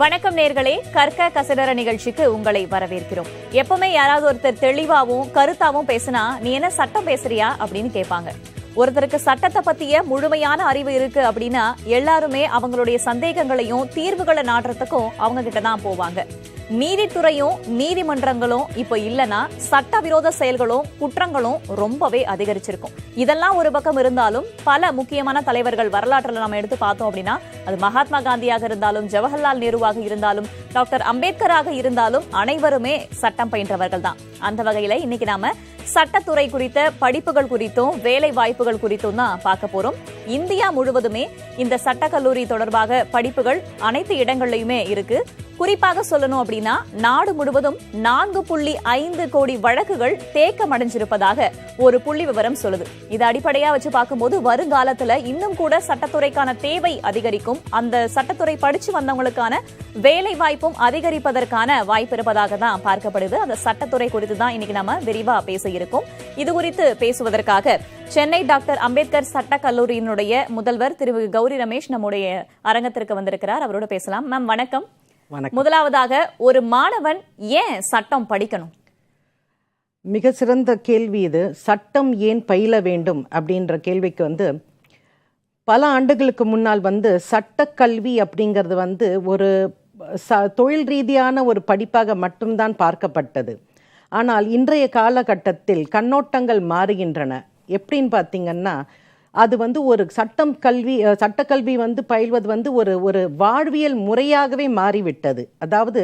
வணக்கம் நேர்களே, கற்க கசடர நிகழ்ச்சிக்கு உங்களை வரவேற்கிறோம். எப்பவுமே யாராவது ஒருத்தர் தெளிவாவும் கருத்தாவும் பேசினா நீ என்ன சட்டம் பேசுறியா அப்படின்னு கேட்பாங்க. ஒருத்தருக்கு சட்டத்தை பத்திய முழுமையான அறிவு இருக்கு அப்படின்னா எல்லாருமே அவங்களுடைய சந்தேகங்களையும் தீர்வுகளை நாடுறதுக்கும் அவங்க கிட்ட தான் போவாங்க. நீதித்துறையும் நீதிமன்றங்களும் இப்ப இல்லனா சட்டவிரோத செயல்களும் குற்றங்களும் ரொம்பவே அதிகரிச்சிருக்கும். இதெல்லாம் ஒரு பக்கம் இருந்தாலும் பல முக்கியமான தலைவர்கள் வரலாற்றுல நம்ம எடுத்து பார்த்தோம் அப்படின்னா அது மகாத்மா காந்தியாக இருந்தாலும், ஜவஹர்லால் நேருவாக இருந்தாலும், டாக்டர் அம்பேத்கராக இருந்தாலும் அனைவருமே சட்டம் பயின்றவர்கள் தான். அந்த வகையில இன்னைக்கு நாம சட்டத்துறை குறித்த படிப்புகள் குறித்தும் வேலை வாய்ப்புகள் குறித்தும் தான் பார்க்க போறோம். இந்தியா முழுவதுமே இந்த சட்டக்கல்லூரி தொடர்பாக படிப்புகள் அனைத்து இடங்கள்லயுமே இருக்கு. குறிப்பாக சொல்லணும் அப்படின்னா நாடு முழுவதும் 4.5 கோடி வழக்குகள் தேக்கம் அடைஞ்சிருப்பதாக ஒரு புள்ளி விவரம் சொல்லுது. இதை அடிப்படையா வச்சு பார்க்கும்போது வருங்காலத்துல இன்னும் கூட சட்டத்துறைக்கான தேவை அதிகரிக்கும். அந்த சட்டத்துறை படிச்சு வந்தவங்களுக்கான வேலை வாய்ப்பும் அதிகரிப்பதற்கான வாய்ப்பு இருப்பதாக தான் பார்க்கப்படுது. அந்த சட்டத்துறை குறித்து தான் இன்னைக்கு நம்ம விரிவா பேச இருக்கோம். இது குறித்து பேசுவதற்காக சென்னை டாக்டர் அம்பேத்கர் சட்ட கல்லூரியினுடைய முதல்வர் திரு கௌரி ரமேஷ் நம்முடைய அரங்கத்திற்கு வந்திருக்கிறார். அவரோட பேசலாம். மேம் வணக்கம். முதலாவதாக, ஒரு மாணவன் ஏன் சட்டம் படிக்கணும்? மிக சிறந்த கேள்வி இது. சட்டம் ஏன் பயில வேண்டும் அப்படின்ற கேள்விக்கு பல ஆண்டுகளுக்கு முன்னால் சட்டக்கல்வி அப்படிங்கிறது ஒரு தொழில் ரீதியான ஒரு படிப்பாக மட்டும்தான் பார்க்கப்பட்டது. ஆனால் இன்றைய காலகட்டத்தில் கண்ணோட்டங்கள் மாறுகின்றன. எப்படின்னு பார்த்தீங்கன்னா அது ஒரு சட்டக்கல்வி பயில்வது ஒரு வாழ்வியல் முறையாகவே மாறிவிட்டது. அதாவது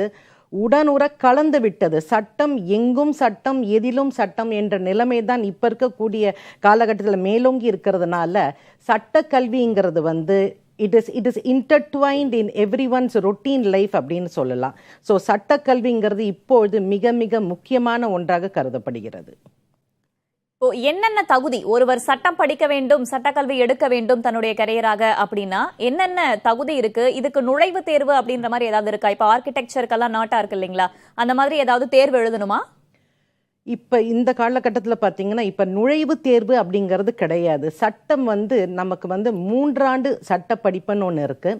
உடனுற கலந்து விட்டது. சட்டம் எங்கும் சட்டம், எதிலும் சட்டம் என்ற நிலைமை தான் இப்போ இருக்கக்கூடிய காலகட்டத்தில் மேலோங்கி இருக்கிறதுனால சட்டக்கல்விங்கிறது it is intertwined in everyone's routine life அப்படின்னு சொல்லலாம். ஸோ சட்டக்கல்விங்கிறது இப்பொழுது மிக மிக முக்கியமான ஒன்றாக கருதப்படுகிறது. என்னென்ன தகுதி ஒருவர் சட்டம் படிக்க வேண்டும், சட்டக்கல்வி எடுக்க வேண்டும் தன்னுடைய கரியராக அப்படின்னா என்னென்ன தகுதி இருக்கு? இதுக்கு நுழைவு தேர்வு அப்படின்ற மாதிரி ஏதாவது இருக்கா? இப்ப ஆர்கிடெக்சருக்கெல்லாம் நாட்டா இருக்கு இல்லைங்களா, அந்த மாதிரி ஏதாவது தேர்வு எழுதணுமா? இப்ப இந்த காலகட்டத்தில் பார்த்தீங்கன்னா இப்ப நுழைவு தேர்வு அப்படிங்கிறது கிடையாது. சட்டம் நமக்கு 3 ஆண்டு சட்ட படிப்புன்னு ஒன்று இருக்கு,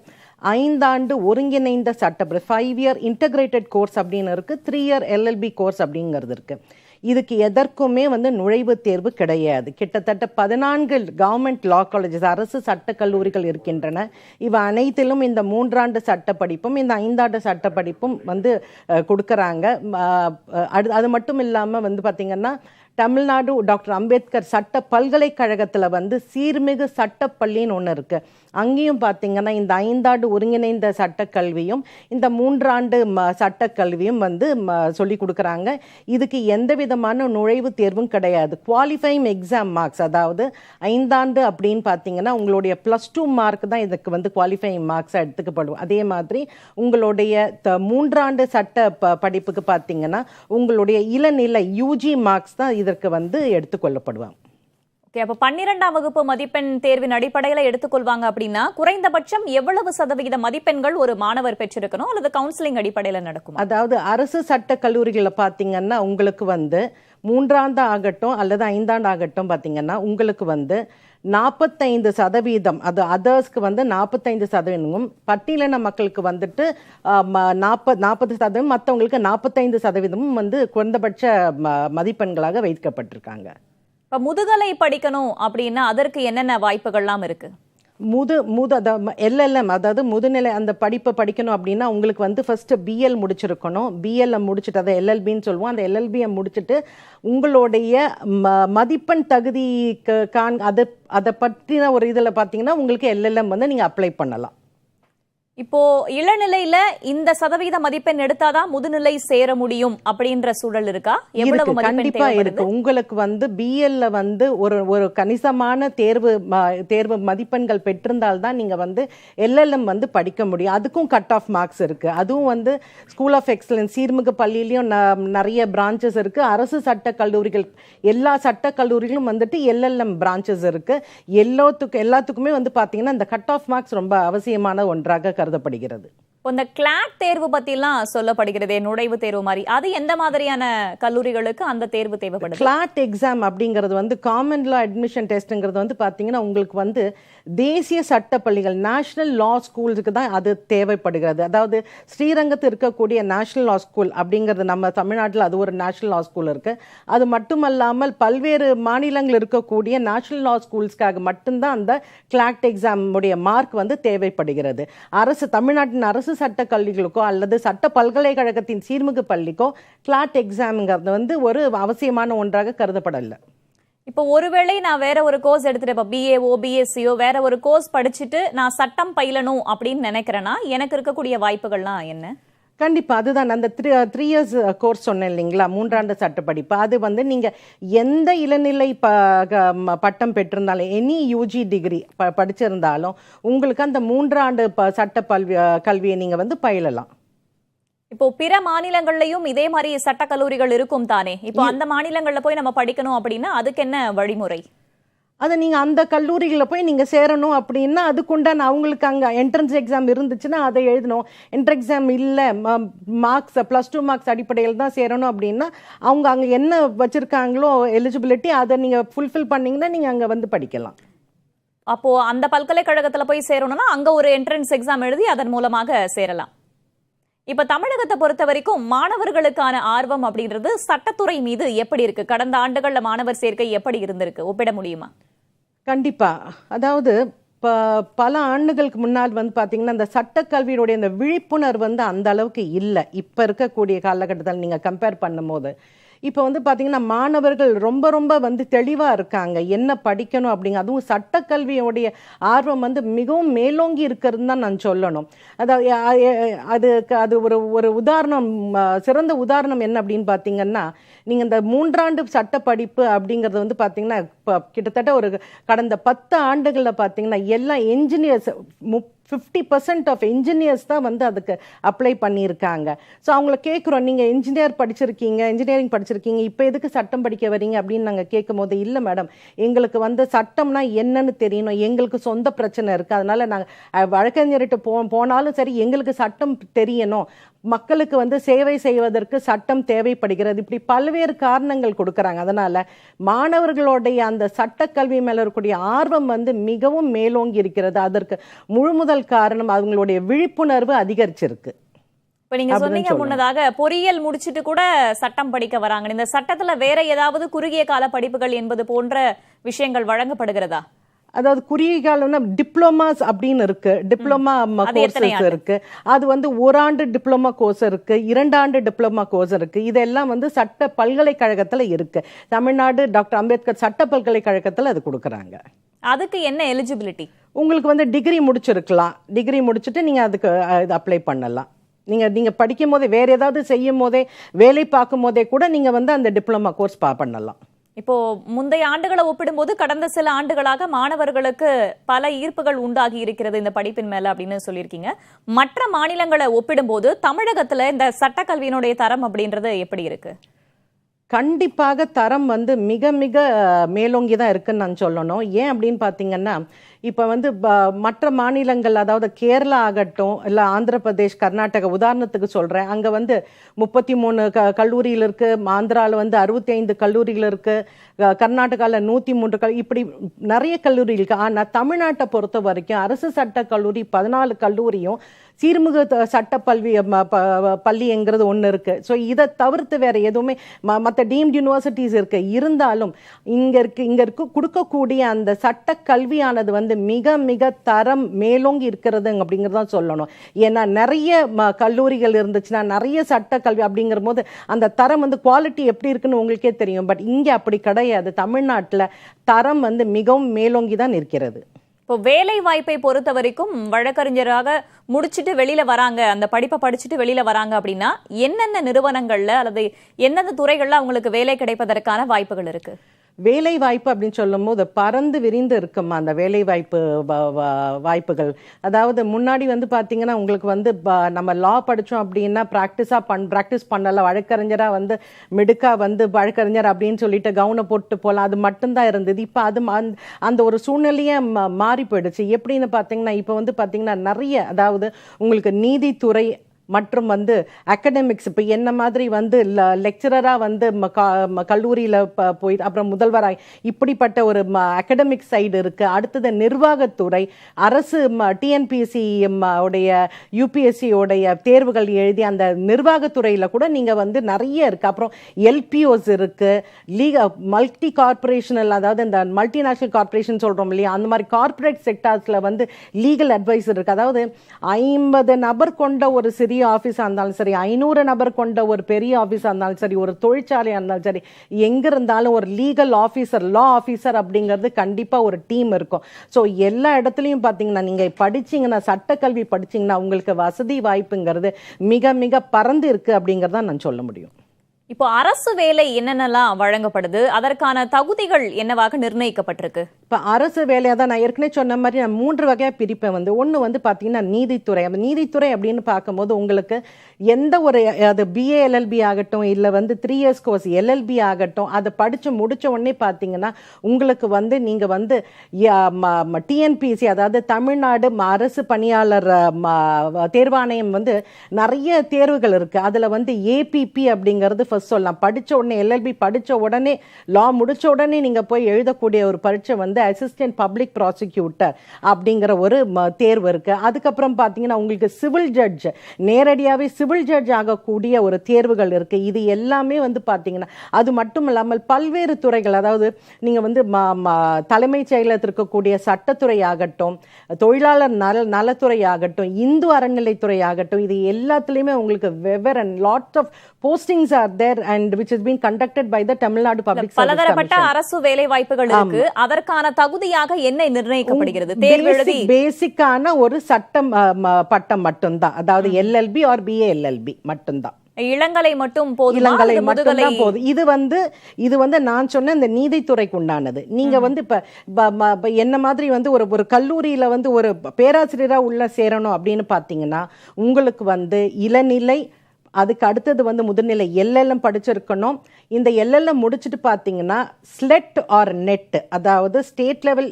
5 ஆண்டு ஒருங்கிணைந்த சட்ட 5 இயர் இன்டகிரேட்டட் கோர்ஸ் அப்படின்னு இருக்கு, 3 இயர் LLB கோர்ஸ் அப்படிங்கிறது இருக்கு. இதுக்கு எதற்குமே நுழைவு தேர்வு கிடையாது. கிட்டத்தட்ட 14 கவர்மெண்ட் லா காலேஜஸ், அரசு சட்ட கல்லூரிகள் இருக்கின்றன. இவை அனைத்திலும் இந்த 3 ஆண்டு சட்ட படிப்பும் இந்த 5 ஆண்டு சட்ட படிப்பும் கொடுக்கறாங்க. அது மட்டும் இல்லாமல் பார்த்தீங்கன்னா தமிழ்நாடு டாக்டர் அம்பேத்கர் சட்ட பல்கலைக்கழகத்தில் சீர்மிகு சட்டப்பள்ளின்னு ஒன்று இருக்கு. அங்கேயும் பார்த்தீங்கன்னா இந்த 5 ஆண்டு ஒருங்கிணைந்த சட்டக்கல்வியும் இந்த 3 ஆண்டு சட்டக்கல்வியும் சொல்லி கொடுக்குறாங்க. இதுக்கு எந்த விதமான நுழைவு தேர்வும் கிடையாது. குவாலிஃபைங் எக்ஸாம் மார்க்ஸ், அதாவது 5 ஆண்டு அப்படின்னு பார்த்தீங்கன்னா உங்களுடைய +2 மார்க் தான் இதுக்கு குவாலிஃபைங் மார்க்ஸாக எடுத்துக்கப்படும். அதே மாதிரி உங்களுடைய 3 ஆண்டு சட்ட படிப்புக்கு பார்த்தீங்கன்னா உங்களுடைய இளநிலை UG மார்க்ஸ் தான் இதற்கு எடுத்துக்கொள்ளப்படுவாங்க. அப்ப 12ஆம் வகுப்பு மதிப்பெண் தேர்வின் அடிப்படையில எடுத்துக்கொள்வாங்க அப்படின்னா குறைந்தபட்சம் எவ்வளவு சதவிகித மதிப்பெண்கள் ஒரு மாணவர் பெற்றிருக்கணும், அல்லது கவுன்சிலிங் அடிப்படையில நடக்கும்? அதாவது அரசு சட்ட கல்லூரிகளில் பார்த்தீங்கன்னா உங்களுக்கு 3 ஆண்டு ஆகட்டும் அல்லது 5 ஆண்டு ஆகட்டும் பார்த்தீங்கன்னா உங்களுக்கு 45%, அது அதர்ஸ்க்கு 45%, பட்டியலின மக்களுக்கு 40%, மற்றவங்களுக்கு 45% குறைந்தபட்ச மதிப்பெண்களாக வைக்கப்பட்டிருக்காங்க. இப்ப முதுகலை படிக்கணும் அப்படின்னா அதற்கு என்னென்ன வாய்ப்புகள்லாம் இருக்கு? LLM, அதாவது முதுநிலை அந்த படிப்பை படிக்கணும் அப்படின்னா உங்களுக்கு ஃபர்ஸ்ட் BL முடிச்சிருக்கணும். BL முடிச்சுட்டு அதை LLBன்னு சொல்லுவோம். அந்த LLB முடிச்சுட்டு உங்களுடைய மதிப்பெண் தகுதி அதை பற்றின ஒரு இதில் பார்த்தீங்கன்னா உங்களுக்கு LLM நீங்க அப்ளை பண்ணலாம். இப்போ இளநிலையில இந்த சதவீத மதிப்பெண் எடுத்தாதான் முதுநிலை சேர முடியும் அப்படின்ற சூழல் இருக்கா? எவ்வளவு கண்டிப்பா இருக்கு. உங்களுக்கு BLல ஒரு கணிசமான தேர்வு மதிப்பெண்கள் பெற்றிருந்தால்தான் நீங்க LLM படிக்க முடியும். அதுக்கும் கட் ஆஃப் மார்க்ஸ் இருக்கு. அதுவும் ஸ்கூல் ஆஃப் எக்ஸலன்ஸ் சீர்மிகு பள்ளியிலையும் நிறைய பிரான்ச்சஸ் இருக்கு. அரசு சட்ட கல்லூரிகள், எல்லா சட்ட கல்லூரிகளும் LLM பிரான்ச்சஸ் இருக்கு. எல்லாத்துக்குமே பாத்தீங்கன்னா இந்த கட் ஆஃப் மார்க்ஸ் ரொம்ப அவசியமான ஒன்றாக கருதப்படுகிறது. இந்த கிளாட் தேர்வு பத்திலாம் சொல்லப்படுகிறதே, நுழைவுத் தேர்வு மாதிரி, அது எந்த மாதிரியான கல்லூரிகளுக்கு அந்த தேர்வு தேவைப்படுது? கிளாட் எக்ஸாம் அப்படிங்கிறது வந்து காமன் லா அட்மிஷன் டெஸ்ட்ங்கிறது வந்து பார்த்தீங்கன்னா உங்களுக்கு வந்து தேசிய சட்ட பள்ளிகள் நேஷனல் லா ஸ்கூல்ஸுக்கு தான் அது தேவைப்படுகிறது. அதாவது ஸ்ரீரங்கத்தில் இருக்கக்கூடிய நேஷனல் லா ஸ்கூல் அப்படிங்கிறது, நம்ம தமிழ்நாட்டில் அது ஒரு நேஷனல் லா ஸ்கூல் இருக்குது. அது மட்டுமல்லாமல் பல்வேறு மாநிலங்கள் இருக்கக்கூடிய நேஷனல் லா ஸ்கூல்ஸ்க்காக மட்டும்தான் அந்த கிளாட் எக்ஸாம் உடைய மார்க் வந்து தேவைப்படுகிறது. தமிழ்நாட்டின் அரசு சட்ட கல்விகளுக்கோ அல்லது சட்ட பல்கலைக்கழகத்தின் சீர்மிகு பள்ளிக்கோ கிளாட் எக்ஸாம்ங்கிறது வந்து ஒரு அவசியமான ஒன்றாக கருதப்படலை. இப்போ ஒருவேளை நான் வேற ஒரு கோர்ஸ் எடுத்துட்டு, இப்போ பிஏஓ பிஎஸ்சியோ வேற ஒரு கோர்ஸ் படிச்சுட்டு நான் சட்டம் பயிலணும் அப்படின்னு நினைக்கிறேன்னா எனக்கு இருக்கக்கூடிய வாய்ப்புகள்லாம் என்ன? கண்டிப்பாக அதுதான் அந்த 3 இயர்ஸ் கோர்ஸ் சொன்னேன் இல்லைங்களா, 3 ஆண்டு சட்டப்படிப்பு. அது வந்து நீங்கள் எந்த இளநிலை பட்டம் பெற்றிருந்தாலும், எனி யூஜி டிகிரி படிச்சிருந்தாலும் உங்களுக்கு அந்த 3 ஆண்டு சட்ட கல்வியை நீங்கள் வந்து பயிலலாம். இப்போ பிற மாநிலங்கள்லயும் இதே மாதிரி சட்ட கல்லூரிகள் இருக்கும் தானே? இப்போ அந்த மாநிலங்கள்ல போய் நம்ம படிக்கணும் அப்படின்னா அதுக்கு என்ன வழிமுறை? அதை நீங்கள் அந்த கல்லூரிகளில் போய் நீங்கள் சேரணும் அப்படின்னா அதுக்குண்டான அவங்களுக்கு அங்கே என்ட்ரன்ஸ் எக்ஸாம் இருந்துச்சுன்னா அதை எழுதணும். என்ட்ரன்ஸ் எக்ஸாம் இல்லை, மார்க்ஸ் +2 மார்க்ஸ் அடிப்படையில் தான் சேரணும் அப்படின்னா அவங்க அங்கே என்ன வச்சுருக்காங்களோ எலிஜிபிலிட்டி அதை நீங்கள் ஃபுல்ஃபில் பண்ணிங்கன்னா நீங்கள் அங்கே வந்து படிக்கலாம். அப்போ அந்த பல்கலைக்கழகத்தில் போய் சேரணும்னா அங்கே ஒரு என்ட்ரன்ஸ் எக்ஸாம் எழுதி அதன் மூலமாக சேரலாம். இப்ப தமிழகத்தை பொறுத்த வரைக்கும் மாணவர்களுக்கான ஆர்வம் அப்படின்றது சட்டத்துறை மீது எப்படி இருக்கு? கடந்த ஆண்டுகள்ல மாணவர் சேர்க்கை எப்படி இருந்திருக்கு, ஒப்பிட முடியுமா? கண்டிப்பா. அதாவது பல ஆண்டுகளுக்கு முன்னால் வந்து பார்த்தீங்கன்னா அந்த சட்டக்கல்வியினுடைய அந்த விழிப்புணர்வு வந்து அந்த அளவுக்கு இல்லை. இப்போ இருக்கக்கூடிய காலகட்டத்தில் நீங்கள் கம்பேர் பண்ணும்போது இப்போ வந்து பார்த்தீங்கன்னா மாணவர்கள் ரொம்ப ரொம்ப வந்து தெளிவாக இருக்காங்க என்ன படிக்கணும் அப்படிங்க. அதுவும் சட்டக்கல்வியோடைய ஆர்வம் வந்து மிகவும் மேலோங்கி இருக்கிறதுன்னு தான் நான் சொல்லணும். அதாவது அது ஒரு உதாரணம், சிறந்த உதாரணம் என்ன அப்படின்னு பார்த்தீங்கன்னா, நீங்கள் இந்த 3 ஆண்டு சட்ட படிப்பு அப்படிங்கிறது வந்து பார்த்தீங்கன்னா கிட்டத்தட்ட ஒரு கடந்த 10 ஆண்டுகளில் பார்த்தீங்கன்னா எல்லா என்ஜினியர்ஸ் 50% ஆஃப் என்ஜினியர்ஸ் தான் வந்து அதுக்கு அப்ளை பண்ணியிருக்காங்க. ஸோ அவங்கள கேட்குறோம், நீங்கள் இன்ஜினியரிங் படிச்சிருக்கீங்க, இப்போ எதுக்கு சட்டம் படிக்க வரீங்க அப்படின்னு நாங்கள் கேட்கும் போது, இல்லை மேடம் எங்களுக்கு வந்து சட்டம்னா என்னன்னு தெரியணும், எங்களுக்கு சொந்த பிரச்சனை இருக்குது, அதனால் நாங்கள் வழக்கறிஞர்கிட்ட போனாலும் சரி எங்களுக்கு சட்டம் தெரியணும், மக்களுக்கு வந்து சேவை செய்வதற்கு சட்டம் தேவைப்படுகிறது, இப்படி பல்வேறு காரணங்கள் கொடுக்குறாங்க. அதனால் மாணவர்களுடைய அந்த சட்டக்கல்வி மேலே இருக்கக்கூடிய ஆர்வம் வந்து மிகவும் மேலோங்கி இருக்கிறது. அதற்கு முழுமுதல் காரணம் அவங்களுடைய விழிப்புணர்வு அதிகரிச்சிருக்கு. இப்ப நீங்க சொன்னீங்க முன்னதாக பொறியியல் முடிச்சிட்டு கூட சட்டம் படிக்க வராங்க. இந்த சட்டத்துல வேற ஏதாவது குறுகிய கால படிப்புகள் என்பது போன்ற விஷயங்கள் வழங்கப்படுகிறதா? அதாவது குறுகிய காலம்னா டிப்ளமாஸ் அப்படின்னு இருக்கு, டிப்ளமா கோர்சஸ் இருக்கு. அது வந்து 1 ஆண்டு டிப்ளமா கோர்ஸ் இருக்கு, 2 ஆண்டு டிப்ளமா கோர்ஸ் இருக்கு. இதெல்லாம் வந்து சட்ட பல்கலைக்கழகத்துல இருக்கு. தமிழ்நாடு டாக்டர் அம்பேத்கர் சட்ட பல்கலைக்கழகத்துல அது கொடுக்குறாங்க. அதுக்கு என்ன எலிஜிபிலிட்டி? உங்களுக்கு வந்து டிகிரி முடிச்சிருக்கலாம், டிகிரி முடிச்சுட்டு நீங்க அதுக்கு அப்ளை பண்ணலாம். நீங்க படிக்கும் போதே வேற ஏதாவது செய்யும் போதே வேலை பார்க்கும் போதே கூட நீங்க வந்து அந்த டிப்ளமா கோர்ஸ் பண்ணலாம். இப்போ முந்தைய ஆண்டுகளை ஒப்பிடும்போது கடந்த சில ஆண்டுகளாக மாணவர்களுக்கு பல ஈர்ப்புகள் உண்டாகி இருக்கிறது இந்த படிப்பின் மேல அப்படின்னு சொல்லியிருக்கீங்க. மற்ற மாநிலங்களை ஒப்பிடும்போது தமிழகத்துல இந்த சட்டக்கல்வியினுடைய தரம் அப்படின்றது எப்படி இருக்கு? கண்டிப்பாக தரம் வந்து மிக மிக மேலோங்கி தான் இருக்குன்னு நான் சொல்லணும். ஏன் அப்படின்னு பார்த்தீங்கன்னா, இப்போ வந்து மற்ற மாநிலங்கள், அதாவது கேரளா ஆகட்டும், இல்லை ஆந்திர பிரதேஷ், கர்நாடகா உதாரணத்துக்கு சொல்கிறேன், அங்கே வந்து 33 கல்லூரிகள் இருக்குது, ஆந்திராவில் வந்து 65 கல்லூரிகள் இருக்குது, கர்நாடகாவில் 103 இப்படி நிறைய கல்லூரி இருக்குது. ஆனால் தமிழ்நாட்டை பொறுத்த வரைக்கும் அரசு சட்ட கல்லூரி 14 கல்லூரியும் சீர்மிகு சட்ட பள்ளிங்கிறது ஒன்று இருக்குது. ஸோ இதை தவிர்த்து வேறு எதுவுமே மற்ற டீம்டு யூனிவர்சிட்டிஸ் இருக்குது. இருந்தாலும் இங்கே கொடுக்கக்கூடிய அந்த சட்ட கல்வியானது வந்து மிக மிக தரம் மேலோங்கி இருக்கிறது அப்படிங்கிறதான் சொல்லணும். ஏன்னா நிறைய கல்லூரிகள் இருந்துச்சுன்னா நிறைய சட்ட கல்வி அப்படிங்கிற போது அந்த தரம் வந்து குவாலிட்டி எப்படி இருக்குன்னு உங்களுக்கே தெரியும். பட் இங்கே அப்படி கிடையாது. தமிழ்நாட்டில் தரம் வந்து மிகவும் மேலோங்கி தான் இருக்கிறது. இப்போ வேலை வாய்ப்பை பொறுத்த வரைக்கும் வழக்கறிஞராக முடிச்சுட்டு வெளியில வராங்க, அந்த படிப்பை படிச்சுட்டு வெளியில வராங்க அப்படின்னா என்னென்ன நிறுவனங்கள்ல அல்லது எந்தெந்த துறைகள்ல அவங்களுக்கு வேலை கிடைப்பதற்கான வாய்ப்புகள் இருக்கு? வேலை வாய்ப்பு அப்படின்னு சொல்லும் போது பறந்து விரிந்து இருக்குமா அந்த வேலை வாய்ப்பு வாய்ப்புகள். அதாவது முன்னாடி வந்து பார்த்தீங்கன்னா உங்களுக்கு வந்து நம்ம லா படித்தோம் அப்படின்னா ப்ராக்டிஸ் பண்ணல, வழக்கறிஞராக வந்து மிடுக்கா வந்து வழக்கறிஞர் அப்படின்னு சொல்லிட்டு கவுனை போட்டு போகலாம், அது மட்டும்தான் இருந்தது. இப்போ அது அந்த ஒரு சூழ்நிலையே மாறி போயிடுச்சு. எப்படின்னு பார்த்தீங்கன்னா இப்போ வந்து பார்த்தீங்கன்னா நிறைய, அதாவது உங்களுக்கு நீதித்துறை மற்றும் வந்து அகடமிக்ஸ், இப்போ என்ன மாதிரி வந்து லெக்சரராக வந்து கல்லூரியில் போய் அப்புறம் முதல்வராக இப்படிப்பட்ட ஒரு அகடமிக் சைடு இருக்குது. அடுத்தது நிர்வாகத்துறை, அரசு டிஎன்பிஎஸ்சி உடைய யூபிஎஸ்சியோடைய தேர்வுகள் எழுதி அந்த நிர்வாகத்துறையில் கூட நீங்கள் வந்து நிறைய இருக்குது. அப்புறம் எல்பிஓஸ் இருக்குது, மல்டி கார்பரேஷனல், அதாவது இந்த மல்டிநேஷனல் கார்பரேஷன் சொல்கிறோம் இல்லையா, அந்த மாதிரி கார்பரேட் செக்டார்ஸில் வந்து லீகல் அட்வைசர் இருக்குது. அதாவது 50 நபர் கொண்ட ஒரு சிறிய ஆஃபீஸாக இருந்தாலும் சரி, 500 நபர் கொண்ட ஒரு பெரிய ஆஃபீஸாக இருந்தாலும் சரி, ஒரு தொழிற்சாலையாக இருந்தாலும் சரி, எங்கே இருந்தாலும் ஒரு லீகல் ஆஃபீஸர், லா ஆஃபீஸர் அப்படிங்கிறது கண்டிப்பாக ஒரு டீம் இருக்கும். ஸோ எல்லா இடத்துலையும் பார்த்தீங்கன்னா நீங்கள் படிச்சிங்கன்னா, சட்டக்கல்வி படிச்சிங்கன்னா உங்களுக்கு வசதி வாய்ப்புங்கிறது மிக மிக பறந்து இருக்குது அப்படிங்கிறத நான் சொல்ல முடியும். இப்போ அரசு வேலை என்னென்னலாம் வழங்கப்படுது, அதற்கான தகுதிகள் என்னவாக நிர்ணயிக்கப்பட்டிருக்கு? இப்போ அரசு வேலையாக தான் நான் ஏற்கனவே சொன்ன மாதிரி நான் 3 வகையாக பிரிப்பேன். ஒன்று வந்து பார்த்தீங்கன்னா நீதித்துறை. அந்த நீதித்துறை அப்படின்னு பார்க்கும்போது உங்களுக்கு எந்த ஒரு, அது பிஏ எல்எல்பி ஆகட்டும், இல்லை வந்து 3 இயர்ஸ் கோர்ஸ் எல்எல்பி ஆகட்டும், அதை படித்து முடித்த உடனே பார்த்தீங்கன்னா உங்களுக்கு வந்து நீங்கள் வந்து டிஎன்பிஎஸ்சி, அதாவது தமிழ்நாடு அரசு பணியாளர் தேர்வாணையம் வந்து நிறைய தேர்வுகள் இருக்குது. அதில் வந்து ஏபிபி அப்படிங்கிறது ஃபர்ஸ்ட் சொல்லலாம். படித்த உடனே எல்எல்பி படித்த உடனே, லா முடித்த உடனே நீங்கள் போய் எழுதக்கூடிய ஒரு பரீட்சை வந்து அசிஸ்டன்ட் பப்ளிக் ப்ராசிக்யூட்டர் அப்படிங்கிற ஒரு தேர்வு இருக்குது. அதுக்கப்புறம் பார்த்தீங்கன்னா உங்களுக்கு சிவில் ஜட்ஜ், நேரடியாகவே சிவில் ஜட்ஜ் ஆகக்கூடிய ஒரு தேர்வுகள் இருக்குது. இது எல்லாமே வந்து பார்த்தீங்கன்னா, அது மட்டும் இல்லாமல் பல்வேறு துறைகள், அதாவது நீங்கள் வந்து தலைமைச் செயலகத்தில் இருக்கக்கூடிய சட்டத்துறை ஆகட்டும், தொழிலாளர் நலத்துறை ஆகட்டும், இந்து அறநிலைத்துறை ஆகட்டும், இது எல்லாத்துலேயுமே உங்களுக்கு வெவ்வேறு lot of postings are there and which has been conducted by the Tamil Nadu Public Service Commission. பலதரப்பட்ட அரசு வேலை வாய்ப்புகள் இருக்கு. அதற்கான தகுதியாக என்ன நிர்ணயிக்கப்படுகிறது? தேர்வு எழுதி பேசிக்கான ஒரு சட்டம் பட்டம் மட்டும்தான், அதாவது எல்எல்பி ஆர் பிஏ எல்எல்பி மட்டும்தான். இளங்கலை மட்டும் போதும், இளங்கலை மட்டும்தான் போதும். இது வந்து நான் சொன்ன இந்த நீதித்துறைக்கு உண்டானது. நீங்க வந்து இப்ப என்ன மாதிரி வந்து ஒரு கல்லூரியில வந்து ஒரு பேராசிரியரா உள்ள சேரணும் அப்படின்னு பாத்தீங்கன்னா உங்களுக்கு வந்து இளநிலை, அதுக்கு அடுத்தது வந்து முதுநிலை எல்எல்எம் படிச்சிருக்கணும். இந்த எல்எல்எம் முடிச்சுட்டு பார்த்தீங்கன்னா ஸ்லெட் ஆர் நெட், அதாவது state level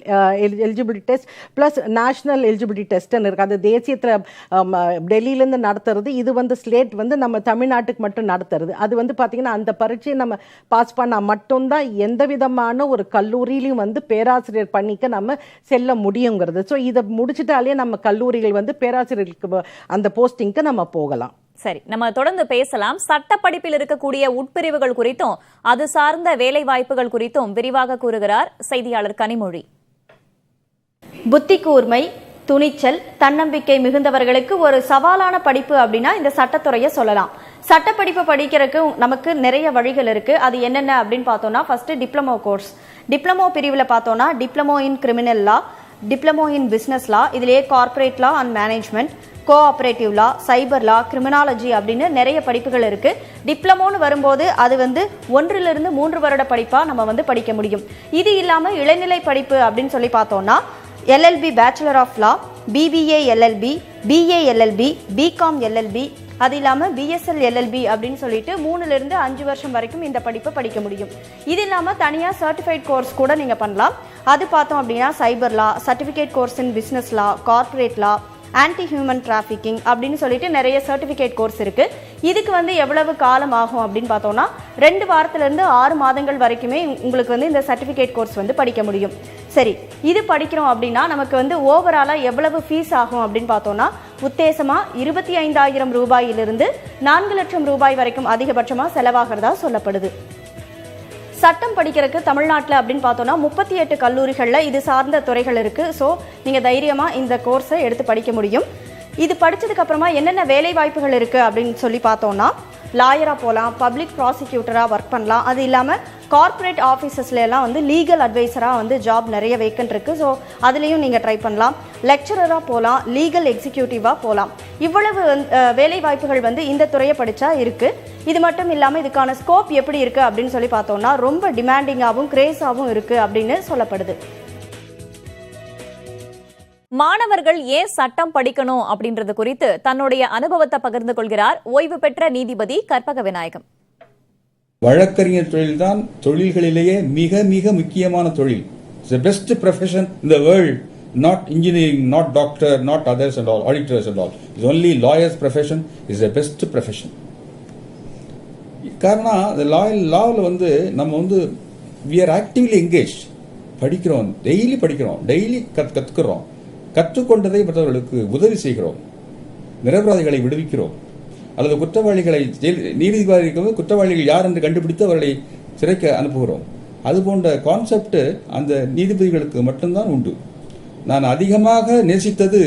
eligibility test plus national eligibility டெஸ்ட்னு இருக்குது. அது தேசியத்தில் டெல்லியிலேருந்து நடத்துறது. இது வந்து ஸ்லேட் வந்து நம்ம தமிழ்நாட்டுக்கு மட்டும் நடத்துறது. அது வந்து பார்த்தீங்கன்னா அந்த பரீட்சையை நம்ம பாஸ் பண்ணால் மட்டும்தான் எந்த விதமான ஒரு கல்லூரியிலையும் வந்து பேராசிரியர் பணிக்கு நம்ம செல்ல முடியுங்கிறது. ஸோ இதை முடிச்சுட்டாலே நம்ம கல்லூரிகள் வந்து பேராசிரியர்களுக்கு அந்த போஸ்டிங்க்கு நம்ம போகலாம். சரி, நம்ம தொடர்ந்து பேசலாம். சட்ட படிப்பில் இருக்கக்கூடிய உட்பிரிவுகள் குறித்தும் அது சார்ந்த வேலை வாய்ப்புகள் குறித்தும் விரிவாக கூறுகிறார் செய்தியாளர் கனிமொழி. புத்தி கூர்மை, துணிச்சல், தன்னம்பிக்கை மிகுந்தவர்களுக்கு ஒரு சவாலான படிப்பு அப்படின்னா இந்த சட்டத்துறையை சொல்லலாம். சட்டப்படிப்பு படிக்கிறதுக்கு நமக்கு நிறைய வழிகள் இருக்கு. அது என்னென்ன அப்படின்னு பார்த்தோம்னா, ஃபர்ஸ்ட் டிப்ளமோ கோர்ஸ். டிப்ளமோ பிரிவில் பார்த்தோம்னா diploma in criminal law, diploma in business law, இதுலேயே corporate law and management, cooperative law, cyber law, criminology அப்படின்னு நிறைய படிப்புகள் இருக்கு. டிப்ளமோன்னு வரும்போது அது வந்து 1 to 3 வருட படிப்பா நம்ம வந்து படிக்க முடியும். இது இல்லாம இளநிலை படிப்பு அப்படின்னு சொல்லி பார்த்தோம்னா LLB bachelor of law, BBA LLB, BA LLB, BCom LLB, அது இல்லாமல் பிஎஸ்எல் எல்எல்பி அப்படின்னு சொல்லிட்டு 3 to 5 வருஷம் வரைக்கும் இந்த படிப்பை படிக்க முடியும். இது இல்லாமல் தனியாக சர்டிஃபைட் கோர்ஸ் கூட நீங்கள் பண்ணலாம். அது பார்த்தோம் அப்படின்னா cyber law, certificate course in business law, corporate law, anti human trafficking அப்படின்னு சொல்லிட்டு நிறைய சர்டிஃபிகேட் கோர்ஸ் இருக்கு. இதுக்கு வந்து எவ்வளவு காலம் ஆகும் அப்படின்னு பார்த்தோம்னா 2 வாரத்திலிருந்து 6 மாதங்கள் வரைக்குமே உங்களுக்கு வந்து இந்த சர்டிஃபிகேட் கோர்ஸ் வந்து படிக்க முடியும். சரி, இது படிக்கிறோம் அப்படின்னா நமக்கு வந்து ஓவராலாக எவ்வளவு ஃபீஸ் ஆகும் அப்படின்னு பார்த்தோம்னா உத்தேசமாக 25,000 ரூபாயிலிருந்து 4 லட்சம் ரூபாய் வரைக்கும் அதிகபட்சமாக செலவாகிறதா சொல்லப்படுது. சட்டம் படிக்கிறதுக்கு தமிழ்நாட்டில் அப்படின்னு பார்த்தோன்னா 38 கல்லூரிகளில் இது சார்ந்த துறைகள் இருக்குது. ஸோ நீங்கள் தைரியமாக இந்த கோர்ஸை எடுத்து படிக்க முடியும். இது படித்ததுக்கப்புறமா என்னென்ன வேலை வாய்ப்புகள் இருக்குது அப்படின்னு சொல்லி பார்த்தோன்னா லாயராக போகலாம், பப்ளிக் ப்ராசிக்யூட்டராக ஒர்க் பண்ணலாம். அது இல்லாமல் கார்ப்பரேட் ஆஃபீஸஸ்லாம் வந்து லீகல் அட்வைசராக வந்து ஜாப் நிறைய வேக்கன்ட் இருக்குது. ஸோ அதுலேயும் நீங்கள் ட்ரை பண்ணலாம். லெக்சரராக போகலாம், லீகல் எக்ஸிக்யூட்டிவாக போகலாம். இவ்வளவு வேலை வாய்ப்புகள் வந்து இந்த துறையை படித்தா இருக்குது. இது மட்டும் இல்லாமல் இதுக்கான ஸ்கோப் எப்படி இருக்குது அப்படின்னு சொல்லி பார்த்தோம்னா ரொம்ப டிமாண்டிங்காகவும் கிரேஸாகவும் இருக்குது அப்படின்னு சொல்லப்படுது. மாணவர்கள் ஏன் சட்டம் படிக்கணும் அப்படின்றது குறித்து தன்னுடைய அனுபவத்தை பகிர்ந்து கொள்கிறார் ஓய்வு பெற்ற நீதிபதி கற்பக விநாயகம். வழக்கறிஞர் தொழில்தான் தொழில்களிலேயே மிக மிக முக்கியமான தொழில். It's the best profession in the world. Not engineering, not doctor, not others and all, auditors and all. It's only lawyer's profession is the best profession. காரணம் the lawல வந்து நம்ம வந்து we are actively engaged. படிக்கிறோம், daily படிக்கிறோம், daily கத்துக்கிறோம். கற்றுக்கொண்டதை மற்றவர்களுக்கு உதவி செய்கிறோம், நிரபராதிகளை விடுவிக்கிறோம், அல்லது குற்றவாளிகளை நீதிபதிக்கு குற்றவாளிகள் யார் என்று கண்டுபிடித்து அவர்களை சிறைக்கு அனுப்புகிறோம். அது போன்ற கான்செப்ட் அந்த நீதிபதிகளுக்கு மட்டும்தான் உண்டு. நான் அதிகமாக நேசித்தது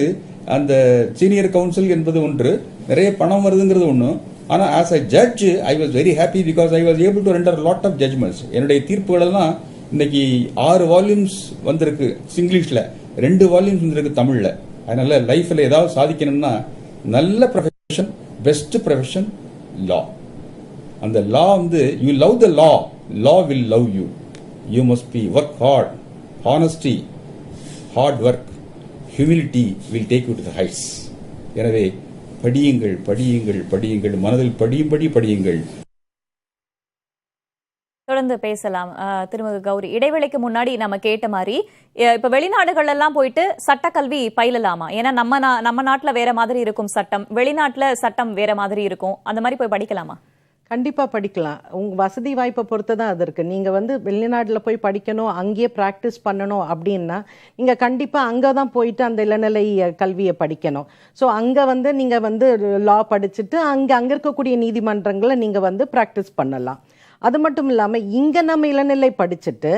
அந்த சீனியர் கவுன்சில் என்பது ஒன்று, நிறைய பணம் வருதுங்கிறது ஒன்று. ஆனால் as a judge I was very happy because I was able to render lot of judgments. என்னுடைய தீர்ப்புகள் எல்லாம் இன்னைக்கு 6 வால்யூம்ஸ் வந்திருக்கு இங்கிலீஷ்ல, 2 வால்யூம்ஸ் வந்திருக்கு தமிழ்ல. அதனால லைஃப்ல ஏதாவது சாதிக்கணும்னா நல்ல ப்ரொஃபஷன், பெஸ்ட் ப்ரொஃபஷன் லா. அந்த லா வந்து you love the law, law will love you. You must be work hard, honesty, hard work, humility will take you to the heights. எனவே படியுங்கள், படியுங்கள், படியுங்கள், மனதில் படியும்படி படியுங்கள். தொடர்ந்து பேசலாம். திருமதி கௌரி, இடைவேளைக்கு முன்னாடி நம்ம கேட்ட மாதிரி இப்ப வெளிநாடுகள் எல்லாம் போயிட்டு சட்டக்கல்வி பயிலலாமா? ஏன்னா நம்ம நாட்டுல வேற மாதிரி இருக்கும் சட்டம், வெளிநாட்டுல சட்டம் வேற மாதிரி இருக்கும். அந்த மாதிரி போய் படிக்கலாமா? கண்டிப்பா படிக்கலாம். உங்க வசதி வாய்ப்பை பொறுத்து தான் அது இருக்கு. நீங்க வந்து வெளிநாட்டுல போய் படிக்கணும், அங்கேயே பிராக்டிஸ் பண்ணணும் அப்படின்னா நீங்க கண்டிப்பா அங்கதான் போயிட்டு அந்த இளநிலை கல்வியை படிக்கணும். ஸோ அங்க வந்து நீங்க வந்து லா படிச்சுட்டு அங்க இருக்கக்கூடிய நீதிமன்றங்களை நீங்க வந்து பிராக்டிஸ் பண்ணலாம். அது மட்டும் இல்லாம இங்க நம்ம இளநிலை படிச்சுட்டு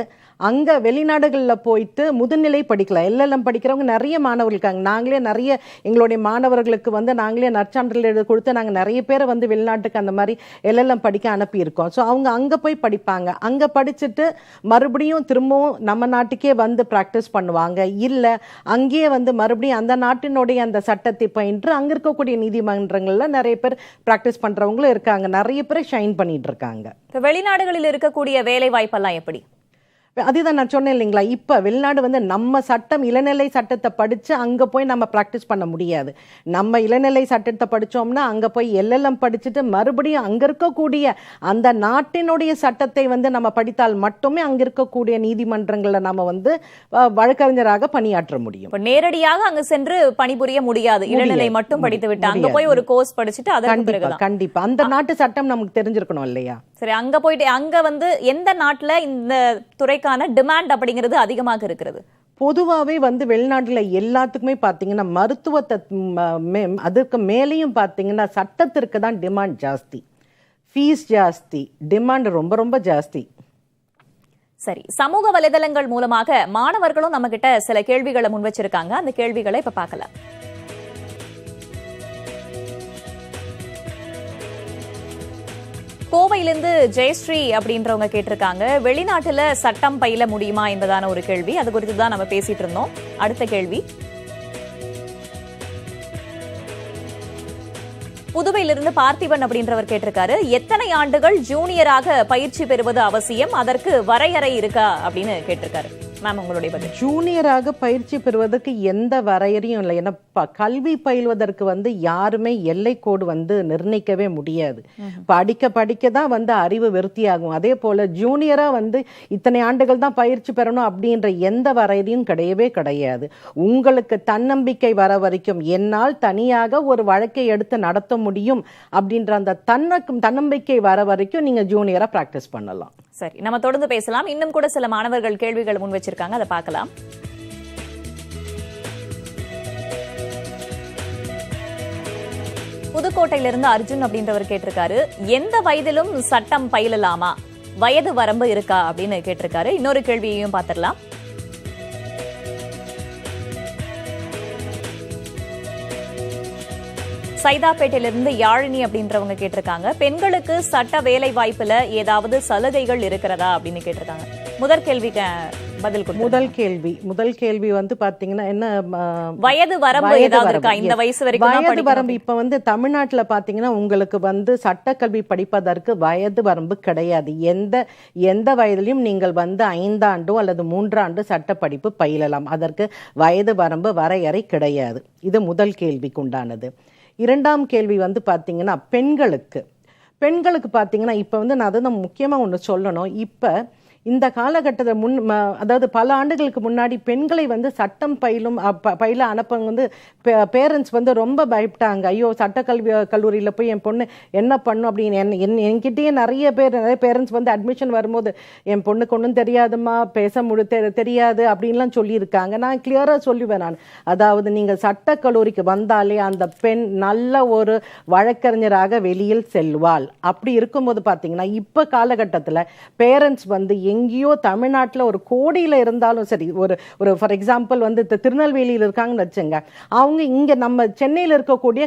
அங்க வெளிநாடுகளில் போயிட்டு முதுநிலை படிக்கலாம். எல்எல்எம் படிக்கிறவங்க நிறைய மாணவர்கள் இருக்காங்க. நாங்களே நிறைய எங்களுடைய மாணவர்களுக்கு வந்து நாங்களே நற்சான்றிதழ் கொடுத்து நாங்கள் நிறைய பேரை வந்து வெளிநாட்டுக்கு அந்த மாதிரி எல்எல்எம் படிக்க அனுப்பியிருக்கோம். ஸோ அவங்க அங்கே போய் படிப்பாங்க. அங்கே படிச்சுட்டு மறுபடியும் திரும்பவும் நம்ம நாட்டுக்கே வந்து ப்ராக்டிஸ் பண்ணுவாங்க. இல்லை அங்கேயே வந்து மறுபடியும் அந்த நாட்டினுடைய அந்த சட்டத்தை பயின்று அங்கே இருக்கக்கூடிய நீதிமன்றங்களில் நிறைய பேர் ப்ராக்டிஸ் பண்ணுறவங்களும் இருக்காங்க. நிறைய பேர் ஷைன் பண்ணிட்டு இருக்காங்க. இப்போ வெளிநாடுகளில் இருக்கக்கூடிய வேலை வாய்ப்பெல்லாம் எப்படி? அதுதான் நான் சொன்னேன் இல்லைங்களா, இப்போ வெளிநாடு வந்து நம்ம சட்டம் இளநிலை சட்டத்தை படித்து அங்கே போய் நம்ம ப்ராக்டிஸ் பண்ண முடியாது. நம்ம இளநிலை சட்டத்தை படித்தோம்னா அங்கே போய் எல்எல்எம் படிச்சுட்டு மறுபடியும் அங்கே இருக்கக்கூடிய அந்த நாட்டினுடைய சட்டத்தை வந்து நம்ம படித்தால் மட்டுமே அங்கே இருக்கக்கூடிய நீதிமன்றங்களில் நம்ம வந்து வழக்கறிஞராக பணியாற்ற முடியும். நேரடியாக அங்கு சென்று பணிபுரிய முடியாது, இளநிலை மட்டும் படித்து விட்டு அங்கே போய் ஒரு கோர்ஸ் படிச்சுட்டு அதை கண்டிப்பா அந்த நாட்டு சட்டம் நமக்கு தெரிஞ்சிருக்கணும் இல்லையா? சரி, அங்க போயிட்டு அங்க வந்து எந்த நாட்டுல இந்த துறைக்கான டிமாண்ட் அப்படிங்கிறது அதிகமாக இருக்கிறது? பொதுவாகவே வந்து வெளிநாட்டில் எல்லாத்துக்குமே பார்த்தீங்கன்னா மருத்துவத்தை அதுக்கு மேலேயும் பார்த்தீங்கன்னா சட்டத்திற்கு தான் டிமாண்ட் ஜாஸ்தி, ஃபீஸ் ஜாஸ்தி, டிமாண்ட் ரொம்ப ரொம்ப ஜாஸ்தி. சரி, சமூக வலைதளங்கள் மூலமாக மாணவர்களும் நம்ம கிட்ட சில கேள்விகளை முன் வச்சிருக்காங்க. அந்த கேள்விகளை இப்ப பார்க்கலாம். கோவையிலிருந்து ஜெயஸ்ரீ அப்படின்றவங்க கேட்டிருக்காங்க, வெளிநாட்டுல சட்டம் பயில முடியுமா என்பதான ஒரு கேள்வி. அது குறித்து தான் நம்ம பேசிட்டு இருந்தோம். அடுத்த கேள்வி, புதுவையிலிருந்து பார்த்திபன் அப்படின்றவர் கேட்டிருக்காரு, எத்தனை ஆண்டுகள் ஜூனியராக பயிற்சி பெறுவது அவசியம், அதற்கு வரையறை இருக்கா அப்படின்னு கேட்டிருக்காரு. மேம், உங்களுடைய பதில். ஜூனியராக பயிற்சி பெறுவதற்கு எந்த வரையறையும் இல்லை. ஏன்னா கல்வி பயில்வதற்கு வந்து யாருமே எல்லை கோடு வந்து நிர்ணயிக்கவே முடியாது. படிக்க படிக்க தான் வந்து அறிவு விருத்தியாகும். அதே போல ஜூனியரா வந்து இத்தனை ஆண்டுகள் தான் பயிற்சி பெறணும் அப்படின்ற எந்த வரையறையும் கிடையவே கிடையாது. உங்களுக்கு தன்னம்பிக்கை வர வரைக்கும் என்னால் தனியாக ஒரு வழக்கை எடுத்து நடத்த முடியும் அப்படின்ற அந்த தன்னம்பிக்கை வர வரைக்கும் நீங்க ஜூனியரா பிராக்டிஸ் பண்ணலாம். சரி, நம்ம தொடர்ந்து பேசலாம். இன்னும் கூட சில மாணவர்கள் கேள்விகள் முன் வச்சிருக்காங்க, அதை பார்க்கலாம். புதுக்கோட்டையிலிருந்து அர்ஜுன் அப்படின்றவர் கேட்டிருக்காரு, எந்த வயதிலும் சட்டம் பயிலலாமா, வயது வரம்பு இருக்கா அப்படின்னு கேட்டிருக்காரு. இன்னொரு கேள்வியையும் பார்த்திடலாம். சைதாப்பேட்டையிலிருந்து யாழினி அப்படின்றவங்க கேட்டிருக்காங்க, பெண்களுக்கு சட்ட வேலை வாய்ப்புல ஏதாவது சலுகைகள் இருக்கிறதா அப்படின்னு கேட்டிருக்காங்க. முதல் கேள்விக்கு பதில் கொடுங்க. முதல் கேள்வி வந்து பாத்தீங்கன்னா என்ன, வயது வரம்பு ஏதாவது இருக்கா? இந்த வயசு வரைக்கும் வயது வரம்பு இப்ப வந்து தமிழ்நாட்டுல பாத்தீங்கன்னா உங்களுக்கு வந்து சட்டக்கல்வி படிப்பதற்கு வயது வரம்பு கிடையாது. எந்த வயதிலும் நீங்கள் வந்து 5 ஆண்டோ அல்லது 3 ஆண்டு சட்ட படிப்பு பயிலலாம். அதற்கு வயது வரம்பு வரையறை கிடையாது. இது முதல் கேள்விக்கு உண்டானது. இரண்டாம் கேள்வி வந்து பாத்தீங்கன்னா பெண்களுக்கு பாத்தீங்கன்னா இப்ப வந்து நான் அதை முக்கியமா ஒண்ணு சொல்லணும். இப்ப இந்த காலகட்டத்தில் அதாவது பல ஆண்டுகளுக்கு முன்னாடி பெண்களை வந்து சட்டம் பயில அனுப்பவங்க வந்து பேரண்ட்ஸ் வந்து ரொம்ப பயப்பட்டாங்க. ஐயோ, கல்லூரியில் போய் என் பொண்ணு என்ன பண்ணும் அப்படின்னு. என்கிட்டயே நிறைய பேரண்ட்ஸ் வந்து அட்மிஷன் வரும்போது என் பொண்ணுக்கு ஒன்றும் தெரியாதுமா, பேச தெரியாது அப்படின்லாம் சொல்லியிருக்காங்க. நான் கிளியராக சொல்லுவேன் நான், அதாவது நீங்கள் சட்டக்கல்லூரிக்கு வந்தாலே அந்த பெண் நல்ல ஒரு வழக்கறிஞராக வெளியில் செல்வாள். அப்படி இருக்கும்போது பார்த்தீங்கன்னா இப்போ காலகட்டத்தில் பேரண்ட்ஸ் வந்து எங்கேயோ தமிழ்நாட்டில் ஒரு கோடியில் இருந்தாலும் சரி, ஒரு ஃபார் எக்ஸாம்பிள் வந்து திருநெல்வேலியில் இருக்காங்கன்னு வச்சுங்க, அவங்க இங்கே நம்ம சென்னையில் இருக்கக்கூடிய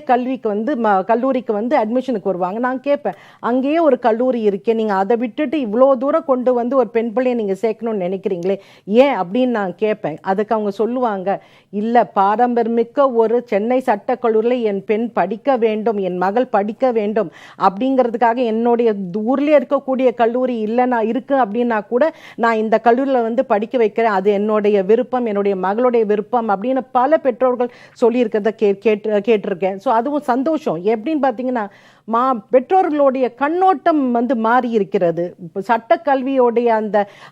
கல்லூரிக்கு வந்து அட்மிஷனுக்கு வருவாங்க. நான் கேட்பேன், அங்கேயே ஒரு கல்லூரி இருக்கே, நீங்கள் அதை விட்டுட்டு இவ்வளோ தூரம் கொண்டு வந்து ஒரு பெண் பிள்ளையை நீங்கள் சேர்க்கணும்னு நினைக்கிறீங்களே ஏன் அப்படின்னு நான் கேட்பேன். அதுக்கு அவங்க சொல்லுவாங்க, இல்லை, பாரம்பரியமிக்க ஒரு சென்னை சட்டக்கல்லூரியில் என் பெண் படிக்க வேண்டும், என் மகள் படிக்க வேண்டும் அப்படிங்கிறதுக்காக என்னுடைய ஊர்லேயே இருக்கக்கூடிய கல்லூரி இல்லைன்னா இருக்கு அப்படின்னா கூட நான் இந்த கல்லூரியில் வந்து படிக்க வைக்கிறேன், அது என்னுடைய விருப்பம், என்னுடைய மகளுடைய விருப்பம் அப்படின்னு பல பெற்றோர்கள் சொல்லியிருக்கிறத கேட்டிருக்கேன். ஸோ அதுவும் சந்தோஷம். எப்படின்னு பார்த்தீங்கன்னா பெற்றோர்களுடைய கண்ணோட்டம் வந்து மாறி இருக்கிறது. சட்டக்கல்வியோடைய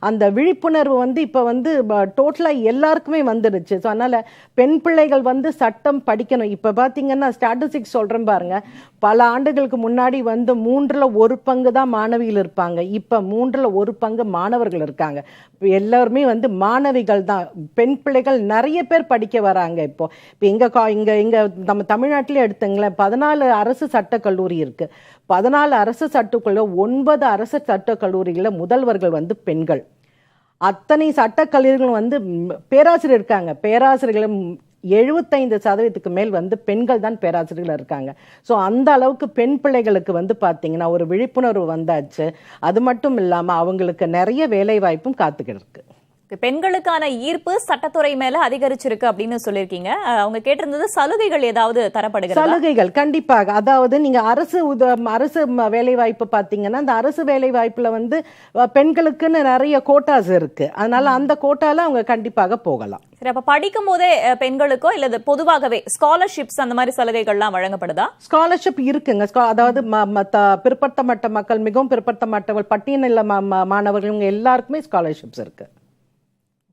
அந்த விழிப்புணர்வு வந்து இப்போ வந்து டோட்டலாக எல்லாருக்குமே வந்துடுச்சு. ஸோ அதனால் பெண் பிள்ளைகள் வந்து சட்டம் படிக்கணும். இப்போ பார்த்தீங்கன்னா ஸ்டாட்டிஸ்டிக்ஸ் சொல்கிறேன் பாருங்க, பல ஆண்டுகளுக்கு முன்னாடி வந்து 1/3 தான் மாணவிகள் இருப்பாங்க, இப்போ 1/3 மாணவர்கள் இருக்காங்க. எல்லாருமே வந்து மாணவிகள் தான். பெண் பிள்ளைகள் நிறைய பேர் படிக்க வராங்க. இப்போ இங்கே நம்ம தமிழ்நாட்டிலே எடுத்துங்களேன், 14 அரசு சட்டக்கல்லூரி இருக்கு. 14 அரசு சட்டக்கல்லூரி, 9 அரசு சட்டக்கல்லூரிகளில் முதல்வர்கள் வந்து பெண்கள். அத்தனை சட்டக்கல்லூரிகளும் வந்து பேராசிரியர் இருக்காங்க. பேராசிரியர்களும் 75% மேல் வந்து பெண்கள் தான் பேராசிரியர்கள் இருக்காங்க. ஸோ அந்த அளவுக்கு பெண் பிள்ளைகளுக்கு வந்து பார்த்தீங்கன்னா ஒரு விழிப்புணர்வு வந்தாச்சு. அது மட்டும் இல்லாமல் அவங்களுக்கு நிறைய வேலை வாய்ப்பும் காத்துக்கிட்டு இருக்கு. பெண்களுக்கான ஈர்ப்பு சட்டத்துறை மேல அதிகரிச்சிருக்கு அப்படின்னு சொல்லியிருக்கீங்க. அவங்க கேட்டிருந்தது சலுகைகள் ஏதாவது தரப்படுகிறது? சலுகைகள் கண்டிப்பாக. அதாவது நீங்க அரசு வேலை வாய்ப்பு பாத்தீங்கன்னா அந்த அரசு வேலை வாய்ப்புல வந்து பெண்களுக்குன்னு நிறைய கோட்டாஸ் இருக்கு. அதனால அந்த கோட்டால அவங்க கண்டிப்பாக போகலாம். சரி, அப்ப படிக்கும் போதே பெண்களுக்கோ இல்ல பொதுவாகவே ஸ்காலர்ஷிப்ஸ் அந்த மாதிரி சலுகைகள்லாம் வழங்கப்படுதா? ஸ்காலர்ஷிப் இருக்குங்க. அதாவது பிற்படுத்தப்பட்ட மக்கள், மிகவும் பிற்படுத்தப்பட்டவர்கள், பட்டியலில் மாணவர்கள் எல்லாருக்குமே ஸ்காலர்ஷிப்ஸ் இருக்கு.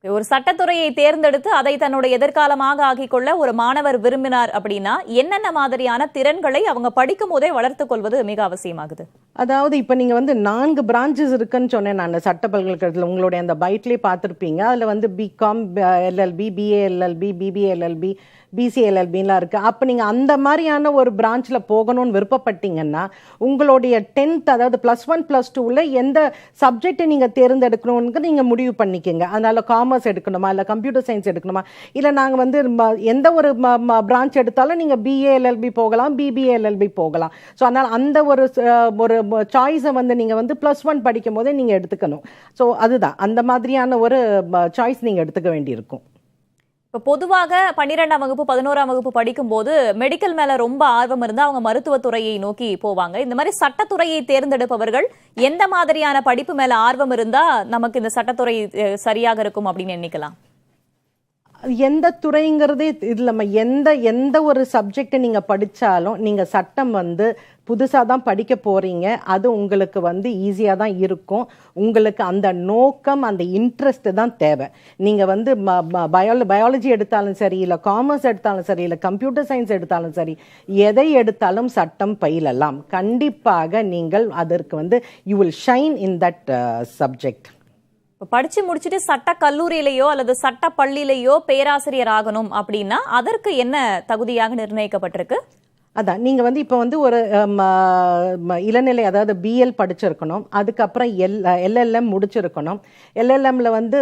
ஒரு சட்டத்துறையை தேர்ந்தெடுத்து அதை தன்னுடைய எதிர்காலமாக ஆக்கிக்கொள்ள ஒரு மாணவர் விரும்பினார் அப்படின்னா என்னென்ன மாதிரியான திறன்களை அவங்க படிக்கும் போதே வளர்த்துக் கொள்வது மிக அவசியமாகுது? அதாவது இப்ப நீங்க வந்து 4 பிரான்ச்சஸ் இருக்குன்னு சொன்னேன் நான் சட்ட பல்கலைக்கழகத்தில். உங்களுடைய அந்த பைட்லேயே பார்த்துருப்பீங்க. அதுல வந்து BCom, LLB, BA LLB, BBA LLB, பிசிஎல்எல்பின்லாம் இருக்கு. அப்போ நீங்கள் அந்த மாதிரியான ஒரு பிரான்ச்சில் போகணும்னு விருப்பப்பட்டீங்கன்னா உங்களுடைய 10th, அதாவது +1 +2ல எந்த சப்ஜெக்டை நீங்கள் தேர்ந்தெடுக்கணும்னு நீங்கள் முடிவு பண்ணிக்கோங்க. அதனால காமர்ஸ் எடுக்கணுமா, இல்லை கம்ப்யூட்டர் சயின்ஸ் எடுக்கணுமா, இல்லை நாங்கள் வந்து எந்த ஒரு பிரான்ச் எடுத்தாலும் நீங்கள் பிஏ எல்எல்பி போகலாம், பிபிஏ எல்எல்பி போகலாம். ஸோ அதனால் அந்த ஒரு சாய்ஸை வந்து நீங்கள் வந்து +1 படிக்கும் போதே நீங்கள் எடுத்துக்கணும். ஸோ அதுதான் அந்த மாதிரியான ஒரு சாய்ஸ் நீங்கள் எடுத்துக்க வேண்டியிருக்கும். இப்போ பொதுவாக 12ஆம் வகுப்பு 11ஆம் வகுப்பு படிக்கும் போது மெடிக்கல் மேல ரொம்ப ஆர்வம் இருந்தா அவங்க மருத்துவத்துறையை நோக்கி போவாங்க. இந்த மாதிரி சட்டத்துறையை தேர்ந்தெடுப்பவர்கள் எந்த மாதிரியான படிப்பு மேல ஆர்வம் இருந்தா நமக்கு இந்த சட்டத்துறை சரியாக இருக்கும் அப்படின்னு நினைக்கலாம்? எந்த துறைங்கிறதே இல்லாம எந்த ஒரு சப்ஜெக்டை நீங்க படிச்சாலும் நீங்க சட்டம் வந்து புதுசாக தான் படிக்க போறீங்க. அது உங்களுக்கு வந்து ஈஸியாக தான் இருக்கும். உங்களுக்கு அந்த நோக்கம், அந்த இன்ட்ரெஸ்ட் தான் தேவை. நீங்கள் வந்து பயாலஜி எடுத்தாலும் சரி, இல்லை காமர்ஸ் எடுத்தாலும் சரி, இல்லை கம்ப்யூட்டர் சயின்ஸ் எடுத்தாலும் சரி, எதை எடுத்தாலும் சட்டம் பயிலலாம். கண்டிப்பாக நீங்கள் அதற்கு வந்து you will shine in that subject. படிச்சு முடிச்சுட்டு சட்ட கல்லூரியிலேயோ அல்லது சட்ட பள்ளியிலேயோ பேராசிரியர் ஆகணும் அப்படின்னா அதற்கு என்ன தகுதியாக நிர்ணயிக்கப்பட்டிருக்கு? அதான் நீங்கள் வந்து இப்போ வந்து ஒரு இளநிலை அதாவது பிஎல் படிச்சிருக்கணும், அதுக்கப்புறம் எல்எல்எம் முடிச்சிருக்கணும். எல்எல்எம்ல வந்து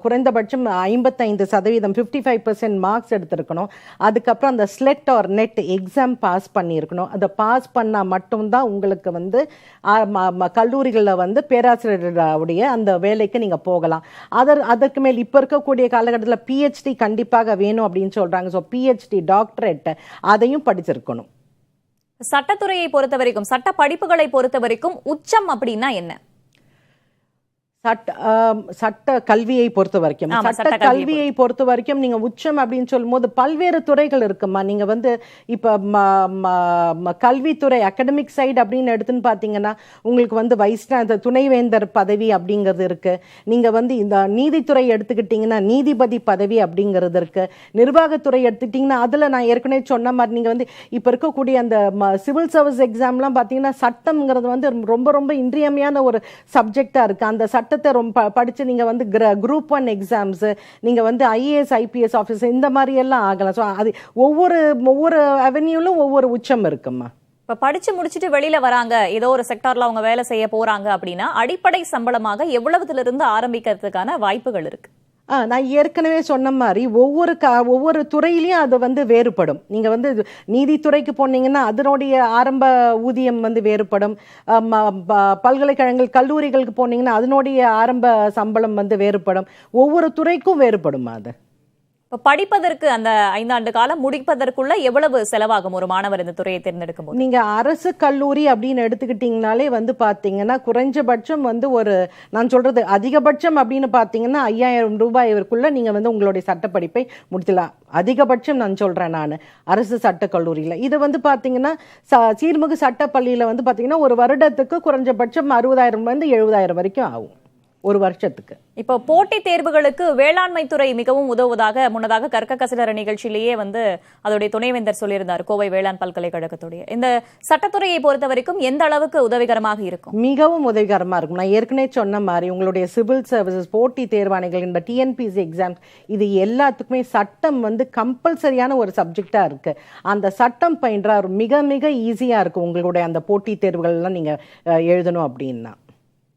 குறைந்தபட்சம் 55% 55% மார்க்ஸ் எடுத்திருக்கணும். அதுக்கப்புறம் அந்த SLET or NET exam pass பண்ணியிருக்கணும். அதை பாஸ் பண்ணால் மட்டும்தான் உங்களுக்கு வந்து கல்லூரிகளில் வந்து பேராசிரியருடைய அந்த வேலைக்கு நீங்கள் போகலாம். அதற்கு மேல் இப்போ இருக்கக்கூடிய காலகட்டத்தில் பிஹெச்டி கண்டிப்பாக வேணும் அப்படின்னு சொல்கிறாங்க. ஸோ பிஹெச்டி டாக்டரேட் அதையும் படிச்சிருக்கணும். சட்டத்துறையை பொறுத்த வரைக்கும், சட்ட படிப்புகளை பொறுத்த வரைக்கும் உச்சம் அப்படின்னா என்ன? சட்ட கல்வியை பொறுத்த வரைக்கும், சட்ட கல்வியை பொறுத்த வரைக்கும் நீங்க உச்சம் அப்படின்னு சொல்லும் போது பல்வேறு துறைகள் இருக்குமா. நீங்க வந்து இப்ப கல்வித்துறை அகடமிக் சைடு அப்படின்னு எடுத்துன்னு பாத்தீங்கன்னா உங்களுக்கு வந்து துணைவேந்தர் பதவி அப்படிங்கிறது இருக்கு. நீங்க வந்து இந்த நீதித்துறை எடுத்துக்கிட்டீங்கன்னா நீதிபதி பதவி அப்படிங்கிறது இருக்கு. நிர்வாகத்துறை எடுத்துக்கிட்டீங்கன்னா அதுல நான் ஏற்கனவே சொன்ன மாதிரி நீங்க வந்து இப்ப இருக்கக்கூடிய அந்த சிவில் சர்வீஸ் எக்ஸாம்லாம் பாத்தீங்கன்னா சட்டம்ங்கிறது வந்து ரொம்ப ரொம்ப இன்றியமையான ஒரு சப்ஜெக்டா இருக்கு. அந்த சட்டத்தை ரொம்ப படிச்சு நீங்க வந்து குரூப் 1 எக்ஸாம்ஸ், நீங்க வந்து ஐஏஎஸ் ஐபிஎஸ் ஆஃபீஸர் இந்த மாதிரி எல்லாம் ஆகலாம். ஸோ அது ஒவ்வொரு அவென்யூலும் ஒவ்வொரு உச்சம் இருக்குமா. இப்ப படிச்சு முடிச்சுட்டு வெளியில வராங்க, ஏதோ ஒரு செக்டார்ல அவங்க வேலை செய்ய போறாங்க அப்படின்னா அடிப்படை சம்பளமாக எவ்வளவுல இருந்து ஆரம்பிக்கிறதுக்கான வாய்ப்புகள் இருக்கு? நான் ஏற்கனவே சொன்ன மாதிரி ஒவ்வொரு துறையிலையும் அது வந்து வேறுபடும். நீங்கள் வந்து நீதித்துறைக்கு போனீங்கன்னா அதனுடைய ஆரம்ப ஊதியம் வந்து வேறுபடும். பல்கலைக்கழகங்கள் கல்லூரிகளுக்கு போனீங்கன்னா அதனுடைய ஆரம்ப சம்பளம் வந்து வேறுபடும். ஒவ்வொரு துறைக்கும் வேறுபடும். அது இப்ப படிப்பதற்கு அந்த 5 ஆண்டு காலம் முடிப்பதற்குள்ள எவ்வளவு செலவாகும் ஒரு மாணவர் இந்த துறையை தேர்ந்தெடுக்கும் போது? நீங்க அரசு கல்லூரி அப்படின்னு எடுத்துக்கிட்டீங்கனாலே வந்து பாத்தீங்கன்னா குறைஞ்சபட்சம் வந்து நான் சொல்றது அதிகபட்சம் அப்படின்னு பாத்தீங்கன்னா 5000 ரூபாய்க்குள்ள நீங்க வந்து உங்களுடைய சட்டப்படிப்பை முடிக்கலாம். அதிகபட்சம் நான் சொல்றேன் நான் அரசு சட்ட கல்லூரியில. இது வந்து பாத்தீங்கன்னா சீர்மிகு சட்ட பள்ளியில வந்து பாத்தீங்கன்னா ஒரு வருடத்துக்கு குறைஞ்சபட்சம் 60,000 வந்து 70,000 வரைக்கும் ஆகும் ஒரு வருஷத்துக்கு. இப்போ போட்டித் தேர்வுகளுக்கு வேளாண்மை துறை மிகவும் உதவுவதாக முன்னதாக கற்க கசடர நிகழ்ச்சியிலேயே வந்து அதோடைய துணைவேந்தர் சொல்லியிருந்தார், கோவை வேளாண் பல்கலைக்கழகத்துடைய. இந்த சட்டத்துறையை பொறுத்த வரைக்கும் எந்த அளவுக்கு உதவிகரமாக இருக்கும்? மிகவும் உதவிகரமா இருக்கும். நான் ஏற்கனவே சொன்ன மாதிரி உங்களுடைய சிவில் சர்வீசஸ், போட்டி தேர்வாணைகள், இந்த டிஎன்பிசி எக்ஸாம்ஸ், இது எல்லாத்துக்குமே சட்டம் வந்து கம்பல்சரியான ஒரு சப்ஜெக்டா இருக்கு. அந்த சட்டம் பயின்றா மிக மிக ஈஸியா இருக்கும் உங்களுடைய அந்த போட்டி தேர்வுகள்லாம் நீங்க எழுதணும் அப்படின்னா.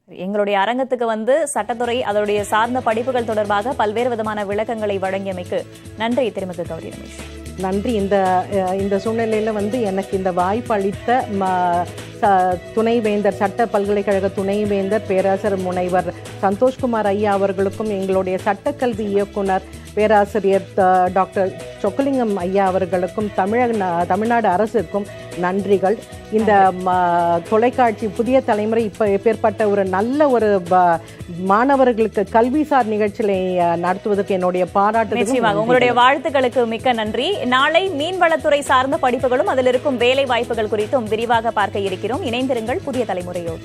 எங்களுடைய அரங்கத்துக்கு வந்து சட்டத்துறை அதனுடைய சார்ந்த படிப்புகள் தொடர்பாக பல்வேறு விதமான விளக்கங்களை வழங்கியமைக்கு நன்றி திருமிகு கௌரி ரமேஷ். நன்றி. இந்த சூழ்நிலையில வந்து எனக்கு இந்த வாய்ப்பு அளித்த துணைவேந்தர், சட்ட பல்கலைக்கழக துணைவேந்தர் பேராசிரியர் முனைவர் சந்தோஷ்குமார் ஐயா அவர்களுக்கும், எங்களுடைய சட்டக்கல்வி இயக்குனர் பேராசிரியர் டாக்டர் சொக்கலிங்கம் ஐயா அவர்களுக்கும், தமிழ்நாடு அரசுக்கும் நன்றிகள். இந்த தொலைக்காட்சி புதிய தலைமுறை இப்போ எப்பேற்பட்ட ஒரு நல்ல ஒரு மாணவர்களுக்கு கல்விசார் நிகழ்ச்சியை நடத்துவதற்கு என்னுடைய பாராட்டு. நிச்சயமாக உங்களுடைய வாழ்த்துக்களுக்கு மிக்க நன்றி. நாளை மீன்வளத்துறை சார்ந்த படிப்புகளும் அதில் இருக்கும் வேலை வாய்ப்புகள் குறித்தும் விரிவாக பார்க்க இருக்கிறோம். இணைந்திருங்கள் புதிய தலைமுறையோடு.